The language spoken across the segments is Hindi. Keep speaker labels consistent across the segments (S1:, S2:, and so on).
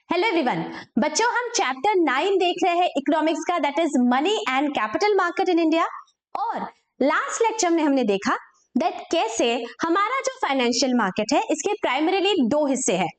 S1: हेलो एवरीवन बच्चों, हम चैप्टर 9 देख रहे हैं इकोनॉमिक्स का, that is money and capital market in India. और लास्ट लेक्चर में हमने देखा दैट कैसे हमारा जो फाइनेंशियल मार्केट है इसके प्राइमरीली दो हिस्से हैं,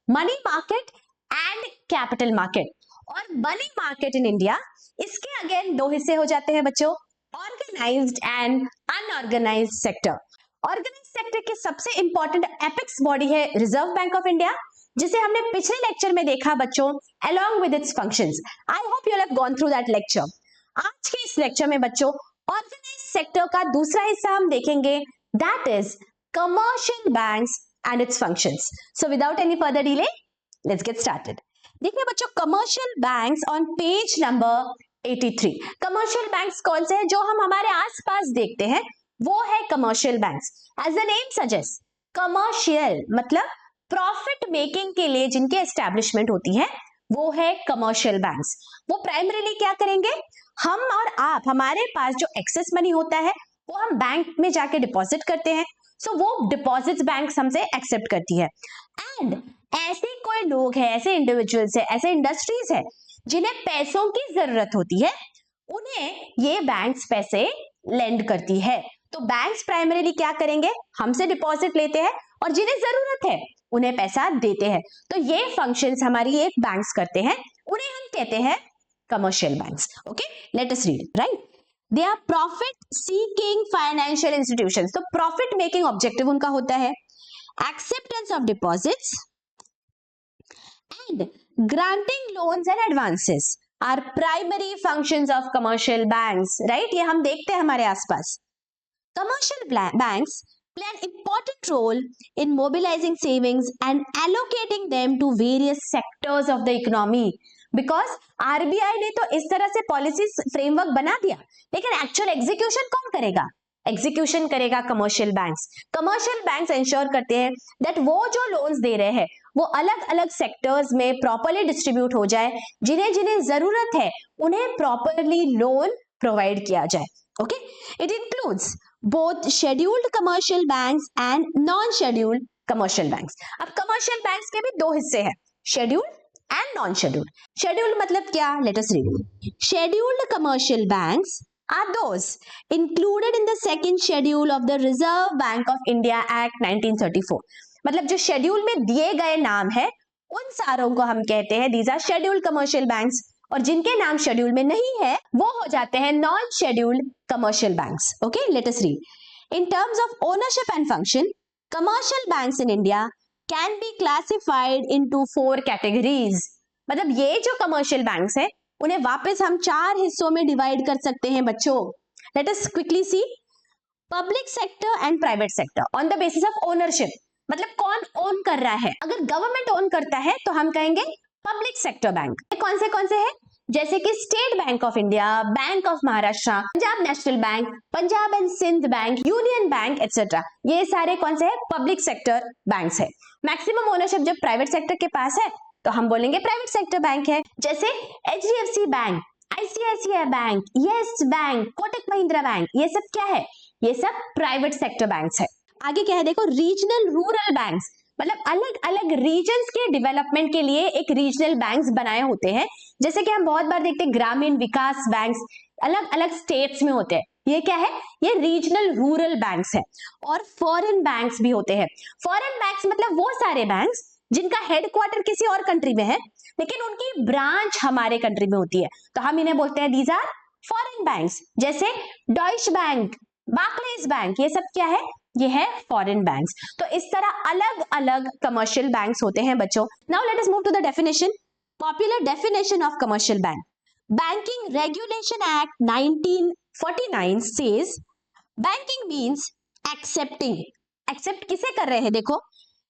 S1: money market and capital market. और मनी मार्केट इन इंडिया इसके अगेन दो हिस्से हो जाते हैं बच्चों, organised and unorganised sector. Organised sector के सबसे इंपॉर्टेंट एपेक्स बॉडी है रिजर्व बैंक ऑफ इंडिया, जिसे हमने पिछले लेक्चर में देखा बच्चों, along with its functions. I hope you have gone through that lecture. आज के इस लेक्चर में बच्चों ऑर्गेनाइज्ड सेक्टर का दूसरा हिस्सा हम देखेंगे, that is commercial banks and its functions. So without any further delay, let's get started. देखिए बच्चों, commercial banks on page number 83। Commercial banks कौन से हैं जो हम हमारे आसपास देखते हैं, वो है commercial banks. As the name suggest, commercial मतलब प्रॉफिट मेकिंग के लिए जिनके एस्टैब्लिशमेंट होती है वो है कमर्शियल बैंक्स। वो प्राइमरीली क्या करेंगे, हम और आप, हमारे पास जो एक्सेस मनी होता है वो हम बैंक में जाके डिपॉजिट करते हैं। सो वो डिपॉजिट्स बैंक हमसे एक्सेप्ट करती है। एंड ऐसे कोई लोग हैं, ऐसे इंडिविजुअल्स है, ऐसे इंडस्ट्रीज है जिन्हें पैसों की जरूरत होती है, उन्हें ये बैंक्स पैसे लेंड करती है। तो बैंक्स प्राइमरीली क्या करेंगे, हमसे डिपॉजिट लेते हैं और जिन्हें जरूरत है उन्हें पैसा देते हैं। तो ये फंक्शंस हमारी एक बैंक्स करते हैं, उन्हें हम कहते हैं commercial banks. Okay, let us read. Right, they are profit seeking financial institutions. तो प्रॉफिट मेकिंग ऑब्जेक्टिव उनका होता है, acceptance of deposits and granting loans and advances are primary functions of commercial banks. Right, ये हम देखते हैं हमारे आसपास। Commercial banks play an important role in mobilizing savings and allocating them to various sectors of the economy. Because RBI ने तो इस तरह से पॉलिसी फ्रेमवर्क बना दिया, लेकिन एक्चुअल एग्जीक्यूशन कौन करेगा? एग्जीक्यूशन करेगा commercial banks. Commercial banks ensure करते हैं दैट वो जो लोन्स दे रहे हैं वो अलग अलग सेक्टर्स में प्रॉपरली डिस्ट्रीब्यूट हो जाए, जिन्हें जिन्हें जरूरत है उन्हें प्रॉपरली लोन प्रोवाइड किया जाए। Okay, it includes both scheduled commercial banks and non-scheduled commercial banks. अब commercial banks के भी दो हिस्से हैं, scheduled and non-scheduled. Scheduled मतलब क्या? Let us read. Scheduled commercial banks are those included in the second schedule of the Reserve Bank of India Act 1934. मतलब जो schedule में दिए गए नाम है उन सारों को हम कहते हैं these are scheduled commercial banks, और जिनके नाम शेड्यूल में नहीं है वो हो जाते हैं non scheduled commercial banks. Okay, let us read. In terms of ownership and function, commercial banks in India can be classified into 4 categories. मतलब ये जो कमर्शियल बैंक्स है उन्हें वापस हम 4 हिस्सों में डिवाइड कर सकते हैं बच्चों। Let us quickly see. Public sector and private sector on the basis of ownership, मतलब कौन ओन कर रहा है। अगर गवर्नमेंट ओन करता है तो हम कहेंगे पब्लिक सेक्टर बैंक। कौन से हैं? जैसे कि state bank of India, bank of Maharashtra, Punjab national bank, Punjab and Sindh bank, union bank etcetera. ये सारे कौन से हैं? पब्लिक सेक्टर बैंक्स है। मैक्सिमम ओनरशिप जब प्राइवेट सेक्टर के पास है तो हम बोलेंगे प्राइवेट सेक्टर बैंक है। जैसे HDFC bank, ICICI bank, yes bank, Kotak Mahindra bank, ये सब क्या है? ये सब प्राइवेट सेक्टर बैंक्स है। आगे क्या है देखो, रीजनल रूरल बैंक्स, मतलब अलग अलग रीजन्स के डेवलपमेंट के लिए एक रीजनल बैंक्स बनाए होते हैं। जैसे कि हम बहुत बार देखते हैं ग्रामीण विकास बैंक्स अलग अलग स्टेट्स में होते हैं, ये क्या है? ये रीजनल रूरल बैंक्स है। और फॉरेन बैंक्स भी होते हैं। फॉरेन बैंक्स मतलब वो सारे बैंक्स जिनका हेडक्वार्टर किसी और कंट्री में है लेकिन उनकी ब्रांच हमारे कंट्री में होती है, तो हम इन्हें बोलते हैं दीज आर फॉरेन बैंक्स। जैसे डॉइश बैंक, बार्कलेज बैंक, ये सब क्या है? ये है फॉरेन बैंक्स। तो इस तरह अलग अलग कमर्शियल बैंक्स होते हैं बच्चों। Now let us move to the definition. Popular definition of commercial bank. Banking regulation act 1949 says banking means accepting, accept किसे कर रहे हैं देखो,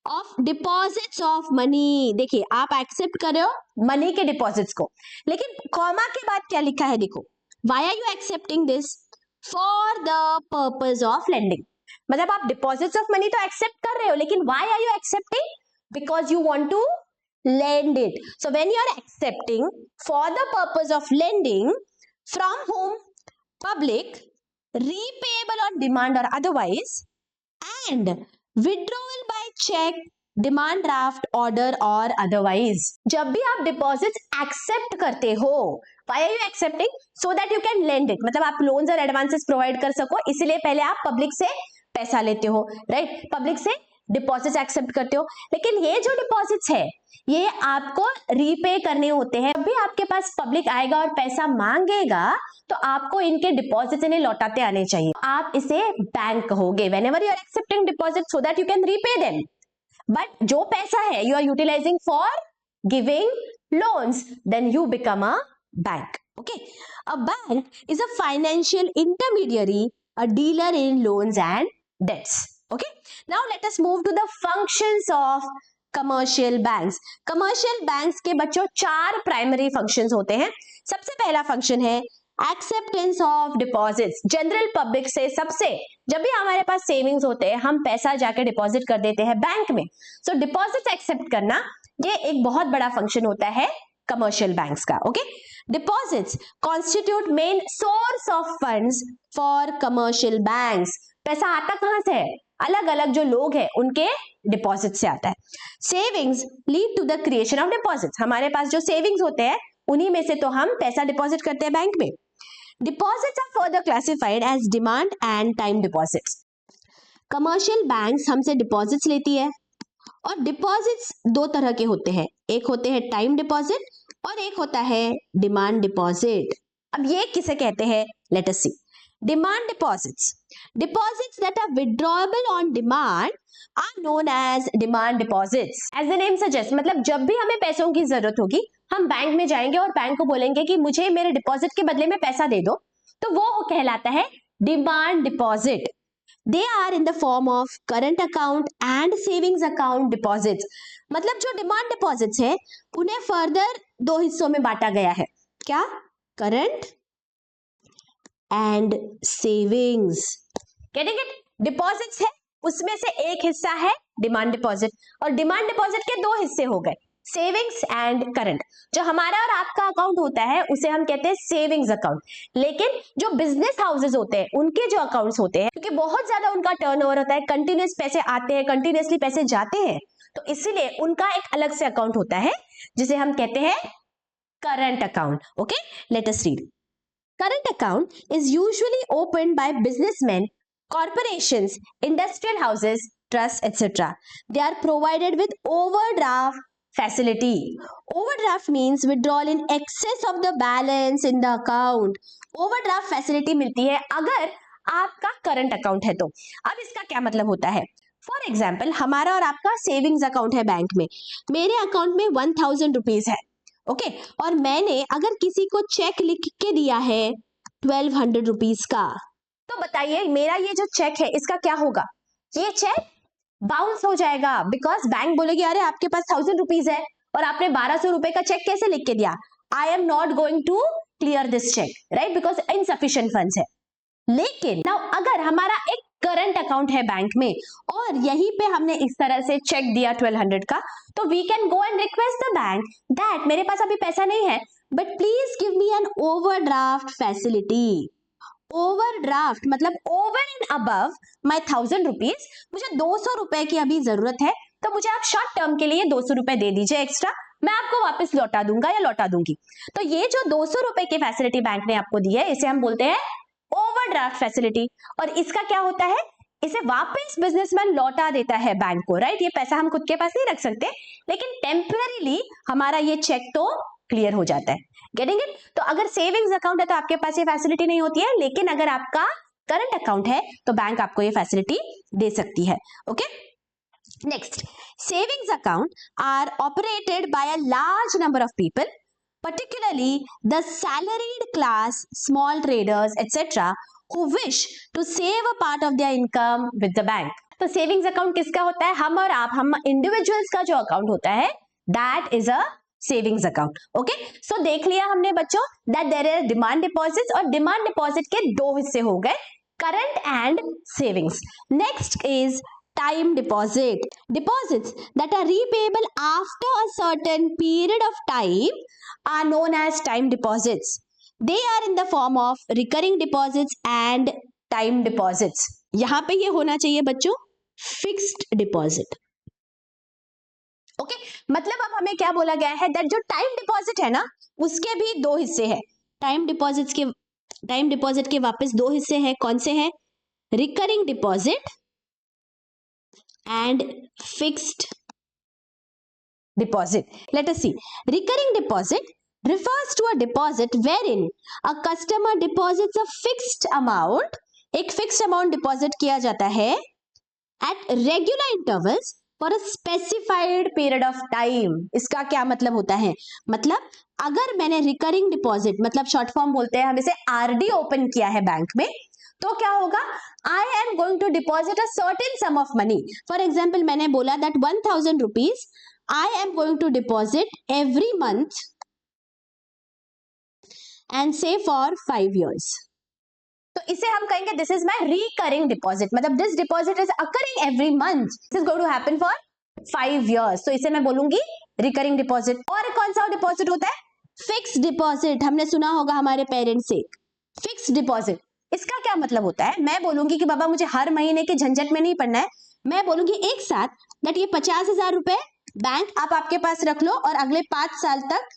S1: ऑफ डिपॉजिट्स ऑफ मनी। देखिए आप एक्सेप्ट कर रहे हो मनी के डिपॉजिट्स को, लेकिन कॉमा के बाद क्या लिखा है देखो, why are you accepting this? For the purpose of lending. मतलब आप डिपॉजिट्स ऑफ मनी तो एक्सेप्ट कर रहे हो, लेकिन why are you accepting? Because you want to lend it. So when you are accepting for the purpose of lending, from whom? Public, repayable on demand or otherwise, and withdrawal by check demand draft order और अदरवाइज। जब भी आप डिपॉजिट्स एक्सेप्ट करते हो, why are you accepting? So that you can lend it, मतलब आप लोन्स और एडवांसेस प्रोवाइड कर सको, इसलिए पहले आप पब्लिक से पैसा लेते हो, राइट? पब्लिक से डिपॉजिट्स एक्सेप्ट करते हो। लेकिन ये जो डिपॉजिट्स है ये आपको रीपे करने होते हैं। जब भी आपके पास पब्लिक आएगा और पैसा मांगेगा तो आपको इनके डिपॉजिट्स इन्हें लौटाते आने चाहिए। आप इसे बैंक कहोगे whenever you are accepting deposit, so that you can repay them. But जो पैसा है you are utilizing for giving loans, then you become a bank. Okay, a bank is a financial intermediary, a dealer in loans and debts. Okay, now let us move to the functions of commercial banks. Commercial banks के बच्चों 4 प्राइमरी फंक्शंस होते हैं। सबसे पहला फंक्शन है acceptance of deposits. General public से सबसे, जब भी हमारे पास सेविंग्स होते हैं हम पैसा जाके डिपॉजिट कर देते हैं बैंक में, सो डिपॉजिट्स एक्सेप्ट करना ये एक बहुत बड़ा फंक्शन होता है कमर्शियल बैंक्स का। Okay, deposits constitute main source of funds for commercial banks. पैसा आता कहां से है? अलग अलग जो लोग हैं उनके डिपॉजिट से आता है। Savings lead to the creation of deposits. हमारे पास जो सेविंग्स होते हैं उन्हीं में से तो हम पैसा डिपॉजिट करते हैं बैंक में। Deposits are further classified as demand and time deposits. Commercial banks हमसे डिपॉजिट्स लेती है और डिपॉजिट्स 2 तरह के होते हैं, एक होते हैं टाइम डिपॉजिट और एक होता है डिमांड डिपॉजिट। अब ये किसे कहते हैं? Let us see. Demand deposits, deposits that are withdrawable on demand are known as demand deposits. As the name suggests, मतलब जब भी हमें पैसों की जरूरत होगी हम बैंक में जाएंगे और बैंक को बोलेंगे कि मुझे मेरे डिपॉजिट के बदले में पैसा दे दो, तो वो कहलाता है demand deposit. They are in the form of current account and savings account deposits. मतलब जो डिमांड डिपॉजिट्स है उन्हें फर्दर 2 हिस्सों में बांटा गया है। क्या? Current and savings. Getting it? Deposits है उसमें से एक हिस्सा है डिमांड डिपॉजिट, और डिमांड डिपॉजिट के 2 हिस्से हो गए, सेविंग्स एंड करंट। जो हमारा और आपका अकाउंट होता है उसे हम कहते हैं सेविंग्स अकाउंट, लेकिन जो बिजनेस हाउसेस होते हैं उनके जो अकाउंट्स होते हैं, क्योंकि बहुत ज्यादा उनका टर्नओवर होता है, कंटिन्यूअस पैसे आते हैं, कंटिन्यूअसली पैसे जाते हैं, तो इसीलिए उनका एक अलग से अकाउंट होता है जिसे हम कहते हैं current account. Okay, let us read. Current account is usually opened by businessmen, corporations, industrial houses, trusts, etc. They are provided with overdraft facility. Overdraft means withdrawal in excess of the balance in the account. Overdraft facility मिलती है अगर आपका करंट अकाउंट है तो। अब इसका क्या मतलब होता है? फॉर एग्जाम्पल, हमारा और आपका सेविंग्स अकाउंट है बैंक में, मेरे अकाउंट में 1000 रुपीज है, ओके, और मैंने अगर किसी को चेक लिख के दिया है 1200 रुपीज का, तो बताइए मेरा ये जो चेक है इसका क्या होगा? ये चेक बाउंस हो जाएगा, बिकॉज बैंक बोलेगी अरे आपके पास 1000 रुपीज है और आपने 1200 रुपए का चेक कैसे लिख के दिया? I am not going to clear this check, right, because insufficient funds है। लेकिन नाउ अगर हमारा एक करंट अकाउंट है बैंक में और यहीं पे हमने इस तरह से चेक दिया 1200 का, तो we can go and request the bank that मेरे पास अभी पैसा नहीं है, but please give me an overdraft facility. Overdraft मतलब over and above my 1000 rupees, मुझे 200 रुपए की अभी जरूरत है, तो मुझे आप शॉर्ट टर्म के लिए 200 रुपए दे दीजिए एक्स्ट्रा, मैं आपको वापस लौटा दूंगा या लौटा दूंगी। तो ये जो 200 रुपए की फैसिलिटी बैंक ने आपको दी है इसे हम बोलते हैं ओवरड्राफ्ट फैसिलिटी। और इसका क्या होता है? इसे वापस बिजनेसमैन लौटा देता है बैंक को, राइट? ये पैसा हम खुद के पास नहीं रख सकते, लेकिन टेम्पररीली हमारा ये चेक तो क्लियर हो जाता है। Getting it? तो अगर सेविंग्स अकाउंट है तो आपके पास ये फैसिलिटी नहीं होती है, लेकिन अगर आपका करंट अकाउंट है तो बैंक आपको ये फैसिलिटी दे सकती है। Okay, next, savings account are operated by a large number of people, particularly the salaried class, small traders, etc., who wish to save a part of their income with the bank. तो सेविंग्स अकाउंट किसका होता है? हम और आप, हम इंडिविजुअल्स का जो अकाउंट होता है that is a savings account. Okay, so देख लिया हमने बच्चों that there are demand deposits, और डिमांड डिपॉजिट के 2 हिस्से हो गए, current and savings. Next is time deposit. Deposits that are repayable after a certain period of time are known as time deposits. They are in the form of recurring deposits and time deposits. यहां पे ये होना चाहिए बच्चों फिक्स्ड डिपॉजिट। ओके मतलब अब हमें क्या बोला गया है, दैट जो टाइम डिपॉजिट है ना उसके भी दो हिस्से हैं। टाइम डिपॉजिट के वापस दो हिस्से हैं, कौन से हैं? Recurring deposit and fixed deposit. Let us see. Recurring deposit refers to a deposit wherein a customer deposits a fixed amount. एक fixed amount deposit किया जाता है at regular intervals for a specified period of time. इसका क्या मतलब होता है? मतलब अगर मैंने recurring deposit मतलब short form बोलते हैं हम इसे RD ओपन किया है बैंक में, तो क्या होगा? I am going to deposit a certain sum of money. For example, मैंने बोला that 1000 rupees I am going to deposit every month and say for 5 years. तो इसे हम कहेंगे this is my recurring deposit. मतलब this deposit is occurring every month. This is going to happen for 5 years. तो इसे मैं बोलूंगी recurring deposit. और कौन सा डिपॉजिट होता है? Fixed deposit. हमने सुना होगा हमारे पेरेंट्स से. फिक्स्ड डिपॉजिट इसका क्या मतलब होता है? मैं बोलूंगी कि बाबा मुझे हर महीने के झंझट में नहीं पड़ना है. मैं बोलूंगी एक साथ दैट ये 50,000 रुपए बैंक आप आपके पास रख लो और अगले 5 साल तक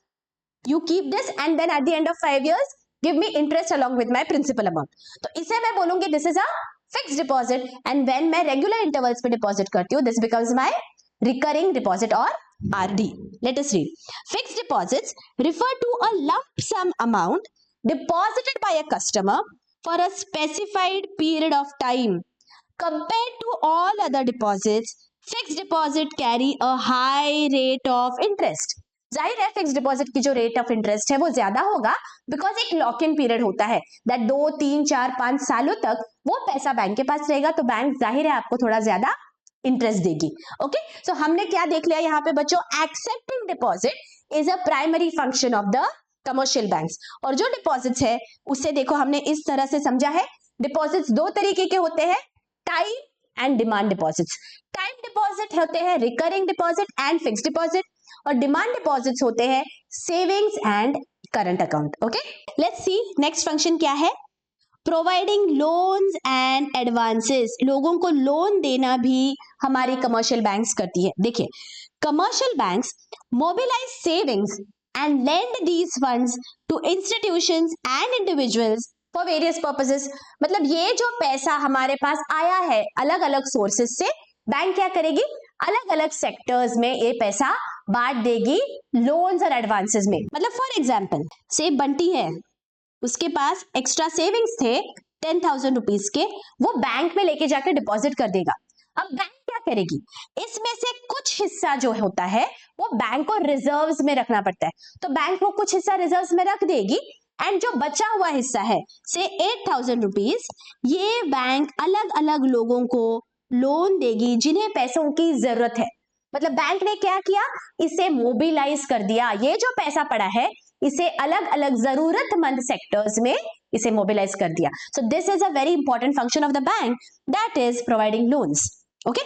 S1: you keep this and then at the end of 5 years give me interest along with my principal amount. तो इसे मैं बोलूंगी this is a fixed deposit and when मैं रेगुलर इंटरवल्स पे डिपॉजिट करती हूँ this becomes my recurring deposit और RD. Let us read. Fixed deposits refer to a lump sum amount deposited by a customer for a specified period of time. Compared to all other deposits, fixed deposit carry a high rate of interest. जाहिर है फिक्स डिपॉजिट की जो रेट ऑफ इंटरेस्ट है वो ज्यादा होगा बिकॉज एक लॉक इन पीरियड होता है दैट 2, 3, 4, 5 सालों तक वो पैसा बैंक के पास रहेगा, तो बैंक जाहिर है आपको थोड़ा ज्यादा इंटरेस्ट देगी. ओके सो हमने क्या देख लिया यहाँ पे बच्चों? Accepting deposit is a primary function of the commercial banks. और जो डिपॉजिट्स है उससे देखो हमने इस तरह से समझा है. डिपॉजिट्स दो तरीके के होते हैं, time and demand deposits. Time deposit होते हैं recurring deposit and fixed deposit और डिमांड डिपॉजिट्स होते हैं savings and current account. Okay let's see next function क्या है. Providing loans and advances. लोगों को लोन देना भी हमारी कमर्शियल बैंक्स करती है. देखिए commercial banks mobilize savings and lend these funds to institutions and individuals for various purposes. मतलब ये जो पैसा हमारे पास आया है अलग अलग सोर्सेस से, बैंक क्या करेगी? अलग अलग सेक्टर्स में ये पैसा बांट देगी लोन्स और एडवांसेस में. मतलब फॉर एग्जांपल से बंटी है, उसके पास एक्स्ट्रा सेविंग्स थे 10,000 रुपीज के, वो बैंक में लेके जाकर डिपॉजिट कर देगा. अब बैंक क्या करेगी? इसमें से कुछ हिस्सा जो होता है वो बैंक को रिजर्व्स में रखना पड़ता है, तो बैंक वो कुछ हिस्सा रिजर्व्स में रख देगी एंड जो बचा हुआ हिस्सा है से 8,000 रुपीज ये बैंक अलग अलग लोगों को लोन देगी जिन्हें पैसों की जरूरत है. मतलब बैंक ने क्या किया? इसे मोबिलाइज कर दिया. ये जो पैसा पड़ा है इसे अलग अलग जरूरतमंद सेक्टर्स में इसे मोबिलाइज कर दिया. So this is a very important function of the bank, that is providing loans. Okay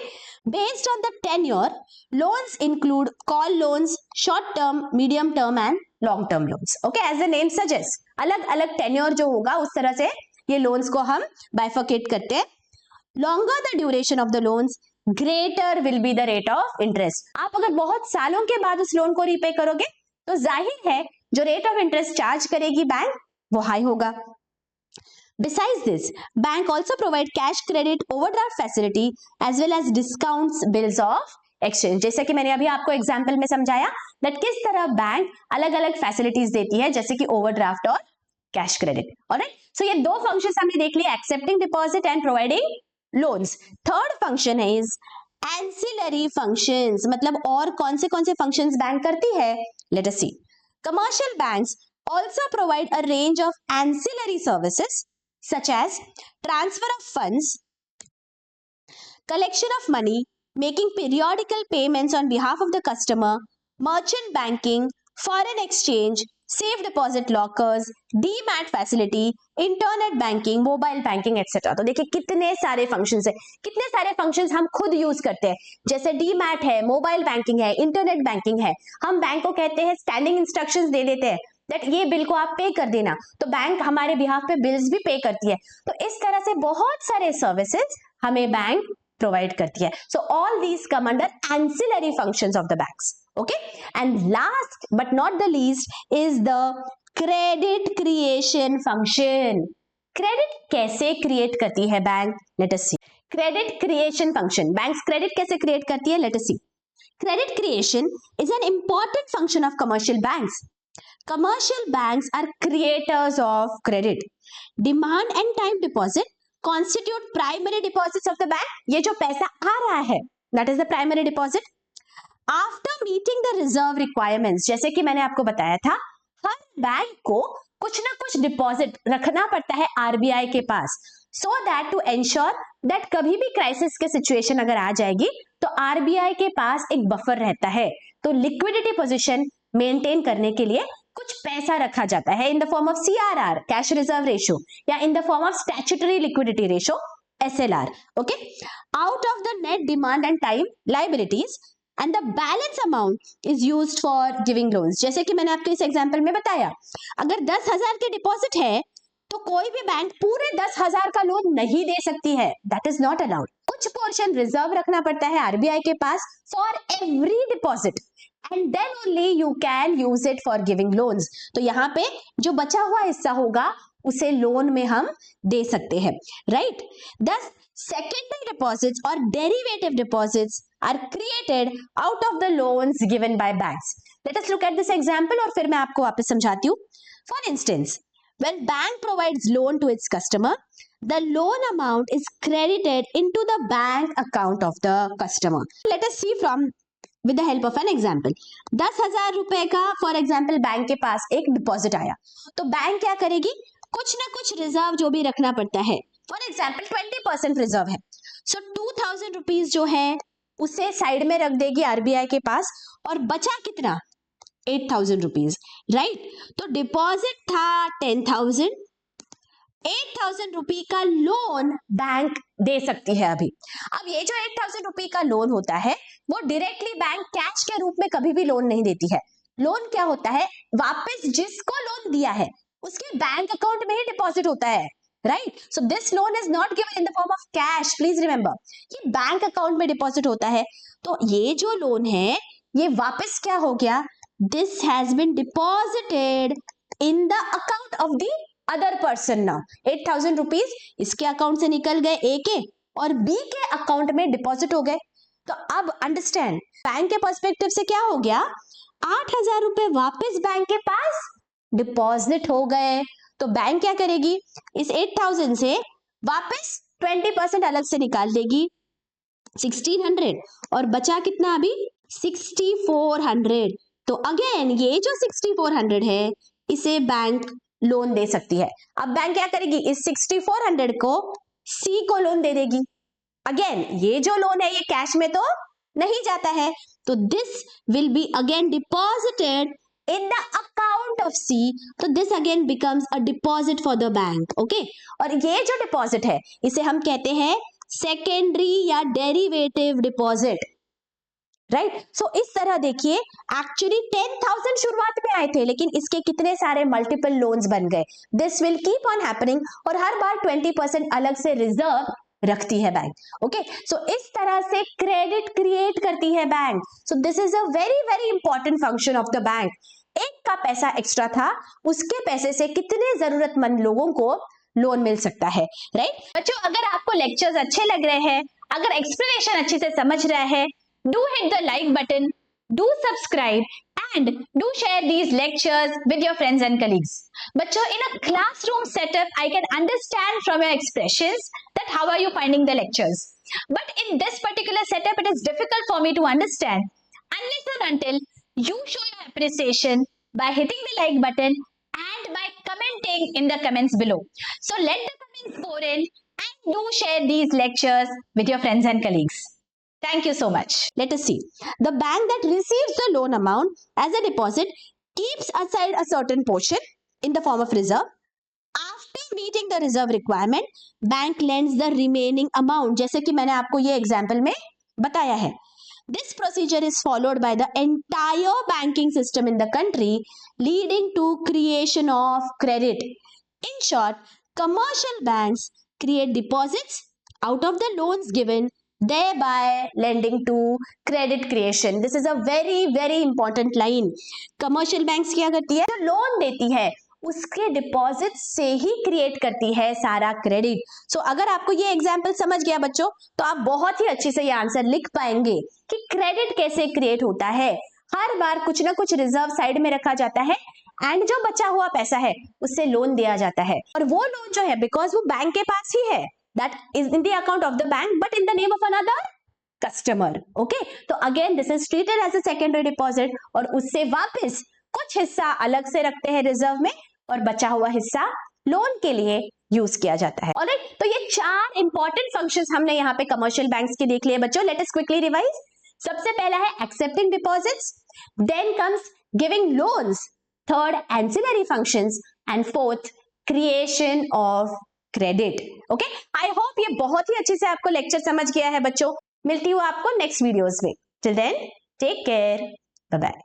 S1: based on the tenure, loans include call loans, short term, medium term and long term loans. Okay as the name suggest, अलग अलग टेन्योर जो होगा उस तरह से ये लोन्स को हम बाइफरकेट करते हैं. Longer the duration of the loans, greater will be the rate of interest. आप अगर बहुत सालों के बाद उस लोन को रीपे करोगे तो जाहिर है जो रेट ऑफ इंटरेस्ट चार्ज करेगी बैंक वो हाई होगा. Besides this, bank also provide cash credit, overdraft facility as well as discounts bills of exchange. जैसे कि मैंने अभी आपको एग्जांपल में समझाया that किस तरह बैंक अलग अलग फैसिलिटीज देती है जैसे कि ओवरड्राफ्ट और कैश क्रेडिट. ऑलराइट सो ये दो फंक्शंस हमने देख लिए, accepting deposit and providing loans. Third function है इज एंसिलरी फंक्शंस. मतलब और कौन से फंक्शंस बैंक करती है? Let us C. Commercial banks also provide a range of ancillary services such as transfer of funds, collection of money, making periodical payments on behalf of the customer, merchant banking, foreign exchange, safe deposit lockers, demat facility, internet banking, mobile banking etc. तो देखिए कितने सारे फंक्शंस है, कितने सारे फंक्शंस हम खुद यूज करते हैं. जैसे डीमैट है, मोबाइल बैंकिंग है, इंटरनेट बैंकिंग है. हम बैंक को कहते हैं स्टैंडिंग इंस्ट्रक्शंस दे देते हैं दैट ये बिल को आप पे कर देना, तो बैंक हमारे बिहाफ पे बिल्स भी पे करती है. तो इस तरह से बहुत सारे सर्विसेज हमें बैंक प्रोवाइड करती है. So all these come under ancillary functions of the banks. Okay, and last but not the least is the credit creation function. Credit कैसे क्रिएट करती है bank? Let us see. Credit creation function, banks credit कैसे क्रिएट करती है? Let us see. Credit creation is an important function of commercial banks. Commercial banks are creators of credit. Demand and time deposit constitute primary deposits of the bank. ये जो पैसा आ रहा है, that is the primary deposit. After meeting the reserve requirements, जैसे कि मैंने आपको बताया था, हर बैंक को कुछ ना कुछ डिपॉजिट रखना पड़ता है आरबीआई के पास, so that to ensure that कभी भी क्राइसिस के सिचुएशन अगर आ जाएगी तो आरबीआई के पास एक बफर रहता है. तो लिक्विडिटी पोजीशन मेंटेन करने के लिए कुछ पैसा रखा जाता है in the form of CRR, cash reserve ratio, या in the form of statutory liquidity ratio, SLR. Okay, out of the net demand and time liabilities and the balance amount is used for giving loans. जैसे कि मैंने आपको इस एग्जांपल में बताया, अगर 10,000 के डिपॉजिट है तो कोई भी बैंक पूरे 10,000 का लोन नहीं दे सकती है. That is not allowed. कुछ पोर्शन रिजर्व रखना पड़ता है आरबीआई के पास for every deposit, and then only you can use it for giving loans. तो यहाँ पे जो बचा हुआ हिस्सा होगा उसे लोन में हम दे सकते हैं, राइट? दस सेकेंडरी डिपॉजिट्स और derivative deposits are created out of the loans given by banks. Let us look at this example और फिर मैं आपको वापस समझाती हूँ. For instance, when bank provides loan to its customer, the loan amount is credited into the bank account of the customer. Let us see from with the help of an example. 10,000 रुपए का फॉर एग्जाम्पल बैंक के पास एक डिपॉजिट आया, तो बैंक क्या करेगी? कुछ ना कुछ रिजर्व जो भी रखना पड़ता है. फॉर एग्जाम्पल 20% रिजर्व है, सो 2,000 रुपीज जो है उसे साइड में रख देगी आरबीआई के पास, और बचा कितना? 8,000 रुपीज, राइट? तो डिपॉजिट था 10,000, 8,000 रुपी का लोन बैंक दे सकती है अभी. अब ये जो 8,000 रुपी का लोन होता है वो डायरेक्टली बैंक कैश के रूप में कभी भी लोन नहीं देती है. लोन क्या होता है? वापस जिसको लोन दिया है उसके बैंक अकाउंट में ही डिपॉजिट होता है, right? So this loan is not given in the form of cash. Please remember, ये बैंक अकाउंट में डिपॉजिट होता है. तो ये जो लोन है ये वापस क्या हो गया? This has been deposited in the account of the other person now. 8,000 rupees इसके अकाउंट से निकल गए ए के और बी के अकाउंट में डिपॉजिट हो गए. तो अब अंडरस्टैंड, बैंक के पर्सपेक्टिव से क्या हो गया? 8,000 रुपए वापस बैंक के पास डिपॉजिट हो गए. तो बैंक क्या करेगी? इस 8,000 से वापस 20% अलग से निकाल देगी, 1,600, और बचा कितना अभी? 6,400. तो अगेन ये जो 6,400 है इसे बैंक लोन दे सकती है. अब बैंक क्या करेगी? इस 6,400 को सी को लोन दे देगी. अगेन ये जो लोन है ये कैश में तो नहीं जाता है, तो this will be again deposited in the account of C. तो this again becomes a deposit for the bank. Okay, और ये जो डिपॉजिट है इसे हम कहते हैं सेकेंडरी या डेरिवेटिव डिपॉजिट, राइट? सो इस तरह देखिए, एक्चुअली 10,000 शुरुआत में आए थे लेकिन इसके कितने सारे मल्टीपल लोन्स बन गए. This will keep on happening, और हर बार 20% अलग से रिजर्व रखती है बैंक. ओके, सो इस तरह से क्रेडिट क्रिएट करती है bank. So this is a very very important function of the bank. एक का पैसा एक्स्ट्रा था, उसके पैसे से कितने जरूरतमंद लोगों को लोन मिल सकता है, राइट? बच्चों, अगर आपको लेक्चर्स अच्छे लग रहे हैं, अगर एक्सप्लेनेशन अच्छे से समझ रहे हैं, do hit the like button, do subscribe, and do share these lectures with your friends and colleagues. बच्चों, in a classroom setup, I can understand from your expressions that how are you finding the lectures. But in this particular setup, it is difficult for me to understand unless and until you show your appreciation by hitting the like button and by commenting in the comments below. So let the comments pour in and do share these lectures with your friends and colleagues. Thank you so much. Let us see. The bank that receives the loan amount as a deposit keeps aside a certain portion in the form of reserve. After meeting the reserve requirement, bank lends the remaining amount. जैसे कि मैंने आपको ये एग्जाम्पल में बताया है. This procedure is followed by the entire banking system in the country, leading to creation of credit. In short, commercial banks create deposits out of the loans given thereby lending to credit creation. This is a very important line. Commercial banks क्या करती है, जो लोन देती है उसके डिपॉजिट से ही क्रिएट करती है सारा क्रेडिट. सो अगर आपको ये एग्जांपल समझ गया बच्चों, तो आप बहुत ही अच्छे से ये आंसर लिख पाएंगे कि क्रेडिट कैसे क्रिएट होता है. हर बार कुछ ना कुछ रिजर्व साइड में रखा जाता है एंड जो बचा हुआ पैसा है उससे लोन दिया जाता है, और वो लोन जो है बिकॉज वो बैंक के पास ही है, that is in the account of the bank but in the name of another customer. Okay, तो again this is treated as a secondary deposit, और उससे वापस कुछ हिस्सा अलग से रखते हैं रिजर्व में और बचा हुआ हिस्सा लोन के लिए यूज किया जाता है. ऑलराइट, तो ये 4 इंपॉर्टेंट फंक्शंस हमने यहाँ पे कमर्शियल बैंक्स के देख लिए बच्चों. Let us quickly revise. सबसे पहला है accepting deposits, then comes giving loans, third ancillary functions, and fourth creation of credit. Okay, I hope ये बहुत ही अच्छे से आपको लेक्चर समझ गया है बच्चों. मिलती हूँ आपको नेक्स्ट वीडियोस में. Till then take care, bye bye.